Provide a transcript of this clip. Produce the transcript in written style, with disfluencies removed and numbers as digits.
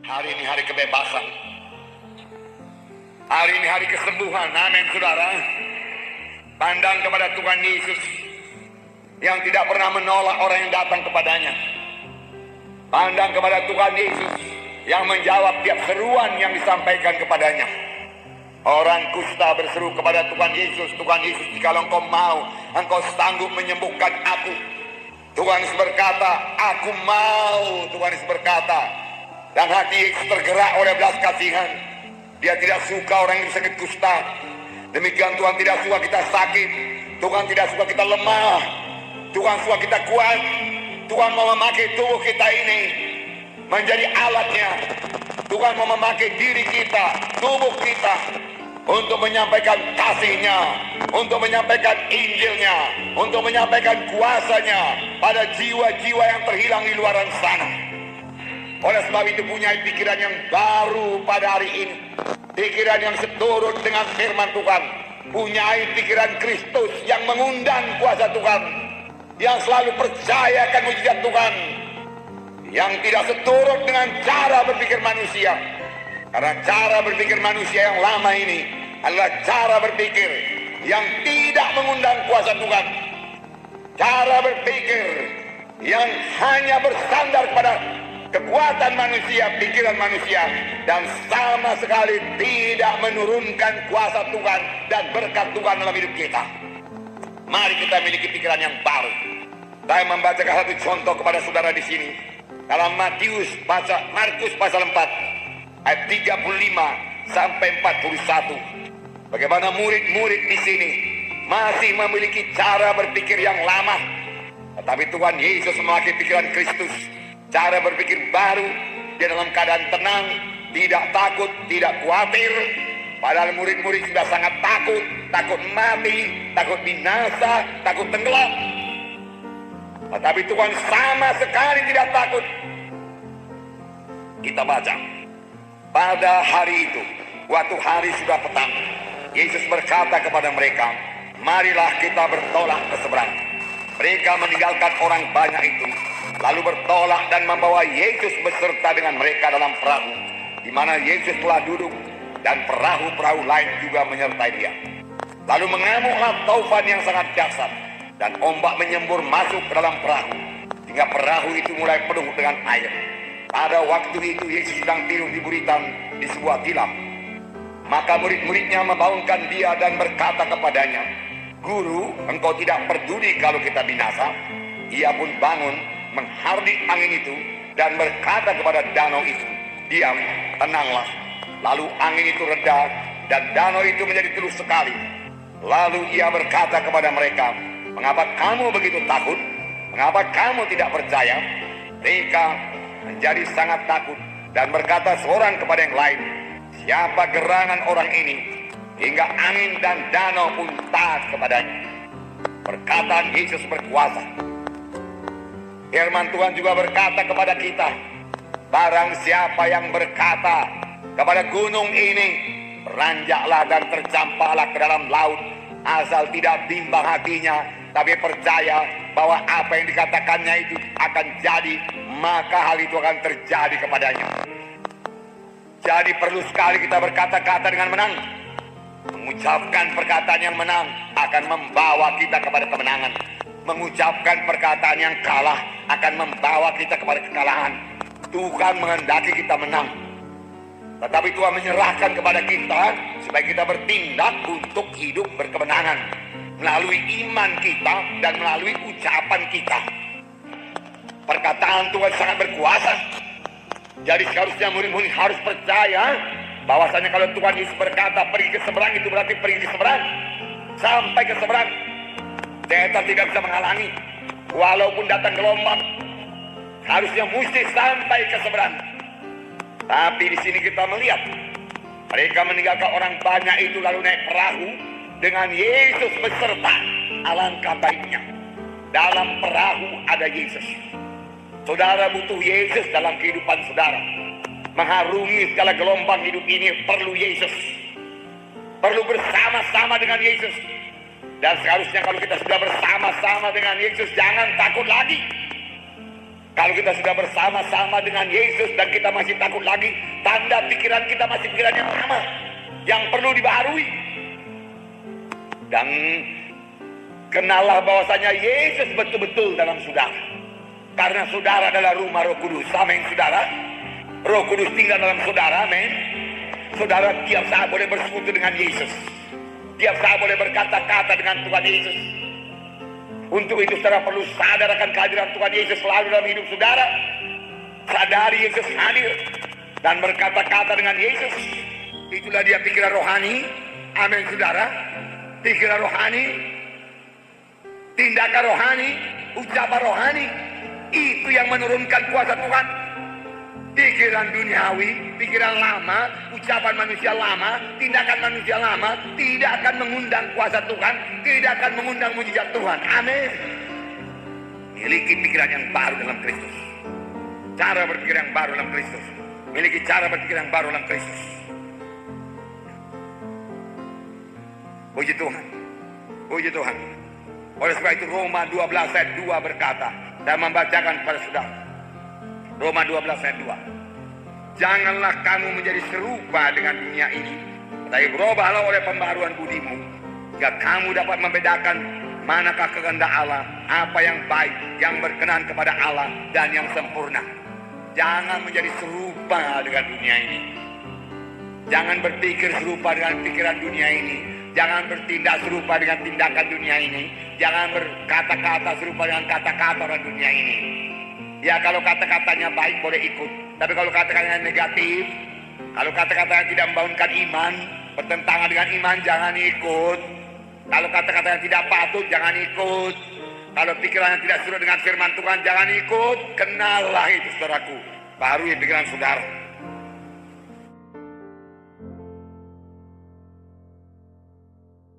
Hari ini hari kebebasan. Hari ini hari kesembuhan. Amin, saudara. Pandang kepada Tuhan Yesus yang tidak pernah menolak orang yang datang kepadanya. Pandang kepada Tuhan Yesus yang menjawab tiap seruan yang disampaikan kepadanya. Orang kusta berseru kepada Tuhan Yesus, Tuhan Yesus, jikalau engkau mau, engkau sanggup menyembuhkan aku. Tuhan Yesus berkata, aku mau. Tuhan Yesus berkata, dan hati Yesus tergerak oleh belas kasihan. Dia tidak suka orang yang sakit kusta. Demikian Tuhan tidak suka kita sakit. Tuhan tidak suka kita lemah. Tuhan suka kita kuat. Tuhan mau memakai tubuh kita ini menjadi alatnya. Tuhan mau memakai diri kita, tubuh kita, untuk menyampaikan kasih-Nya, untuk menyampaikan Injil-Nya, untuk menyampaikan kuasa-Nya pada jiwa-jiwa yang terhilang di luar sana. Oleh sebab itu punya pikiran yang baru pada hari ini, pikiran yang seturut dengan firman Tuhan, punya pikiran Kristus yang mengundang kuasa Tuhan, yang selalu percaya akan mujizat Tuhan, yang tidak seturut dengan cara berpikir manusia. Karena cara berpikir manusia yang lama ini adalah cara berpikir yang tidak mengundang kuasa Tuhan. Cara berpikir yang hanya bersandar pada kekuatan manusia, pikiran manusia, dan sama sekali tidak menurunkan kuasa Tuhan dan berkat Tuhan dalam hidup kita. Mari kita miliki pikiran yang baru. Saya membacakan satu contoh kepada saudara di sini dalam Markus pasal 4 ayat 35 sampai 41. Bagaimana murid-murid di sini masih memiliki cara berpikir yang lama, tetapi Tuhan Yesus memakai pikiran Kristus, cara berpikir baru. Dia dalam keadaan tenang, tidak takut, tidak khawatir. Padahal murid-murid sudah sangat takut, takut mati, takut binasa, takut tenggelam. Tetapi Tuhan sama sekali tidak takut. Kita baca, pada hari itu, waktu hari sudah petang, Yesus berkata kepada mereka, marilah kita bertolak ke seberang. Mereka meninggalkan orang banyak itu, lalu bertolak dan membawa Yesus beserta dengan mereka dalam perahu, di mana Yesus telah duduk, dan perahu-perahu lain juga menyertai dia. Lalu mengamuklah taufan yang sangat dahsyat, dan ombak menyembur masuk ke dalam perahu, sehingga perahu itu mulai penuh dengan air. Pada waktu itu Yesus sedang tidur di buritan di sebuah tilam. Maka murid-muridnya membangunkan dia dan berkata kepadanya, Guru, engkau tidak peduli kalau kita binasa? Ia pun bangun, menghardik angin itu, dan berkata kepada danau itu, diam, tenanglah. Lalu angin itu reda, dan danau itu menjadi teduh sekali. Lalu ia berkata kepada mereka, mengapa kamu begitu takut? Mengapa kamu tidak percaya? Mereka menjadi sangat takut dan berkata seorang kepada yang lain, siapa gerangan orang ini hingga angin dan danau pun taat kepadanya? Perkataan Yesus berkuasa. Firman Tuhan juga berkata kepada kita, barang siapa yang berkata kepada gunung ini, beranjaklah dan tercampaklah ke dalam laut, asal tidak bimbang hatinya, tapi percaya bahwa apa yang dikatakannya itu akan jadi, maka hal itu akan terjadi kepadanya. Jadi perlu sekali kita berkata-kata dengan menang. Mengucapkan perkataan yang menang akan membawa kita kepada kemenangan. Mengucapkan perkataan yang kalah akan membawa kita kepada kekalahan. Tuhan menghendaki kita menang, tetapi Tuhan menyerahkan kepada kita supaya kita bertindak untuk hidup berkemenangan melalui iman kita dan melalui ucapan kita. Perkataan Tuhan sangat berkuasa. Jadi seharusnya murid-murid harus percaya bahwasanya kalau Tuhan Yesus berkata pergi ke seberang, itu berarti pergi ke seberang. Sampai ke seberang, setan tidak bisa menghalangi. Walaupun datang gelombang, harusnya mesti sampai ke seberang. Tapi di sini kita melihat mereka meninggalkan orang banyak itu lalu naik perahu dengan Yesus beserta. Alangkah baiknya dalam perahu ada Yesus. Saudara butuh Yesus dalam kehidupan saudara. Mengharungi segala gelombang hidup ini perlu Yesus. Perlu bersama-sama dengan Yesus. Dan seharusnya kalau kita sudah bersama-sama dengan Yesus, jangan takut lagi. Kalau kita sudah bersama-sama dengan Yesus dan kita masih takut lagi, tanda pikiran kita masih pikiran yang lama, yang perlu dibaharui. Dan kenallah bahwasanya Yesus betul-betul dalam saudara. Karena saudara adalah rumah Roh Kudus. Amin, saudara. Roh Kudus tinggal dalam saudara, amin. Saudara tiap saat boleh bersekutu dengan Yesus. Tiap saat boleh berkata-kata dengan Tuhan Yesus. Untuk itu saudara perlu sadar akan kehadiran Tuhan Yesus selalu dalam hidup saudara. Sadari Yesus hadir dan berkata-kata dengan Yesus. Itulah dia pikiran rohani. Amin, saudara. Pikiran rohani, tindakan rohani, ucapan rohani, itu yang menurunkan kuasa Tuhan. Pikiran duniawi, pikiran lama, ucapan manusia lama, tindakan manusia lama tidak akan mengundang kuasa Tuhan, tidak akan mengundang mujizat Tuhan. Amin. Miliki pikiran yang baru dalam Kristus. Cara berpikir yang baru dalam Kristus. Miliki cara berpikir yang baru dalam Kristus. Puji Tuhan. Puji Tuhan. Oleh sebab itu Roma 12 ayat 2 berkata, dan membacakan kepada saudara. Roma 12 ayat 2. Janganlah kamu menjadi serupa dengan dunia ini, tapi berubahlah oleh pembaharuan budimu, jika kamu dapat membedakan manakah kehendak Allah, apa yang baik, yang berkenan kepada Allah, dan yang sempurna. Jangan menjadi serupa dengan dunia ini. Jangan berpikir serupa dengan pikiran dunia ini. Jangan bertindak serupa dengan tindakan dunia ini. Jangan berkata-kata serupa dengan kata-kata orang dunia ini. Ya, kalau kata-katanya baik boleh ikut. Tapi kalau kata-katanya negatif, kalau kata-katanya tidak membangunkan iman, bertentangan dengan iman, jangan ikut. Kalau kata-katanya tidak patut, jangan ikut. Kalau pikirannya tidak sesuai dengan firman Tuhan, jangan ikut. Kenallah itu, saudaraku. Baru pikiran saudara.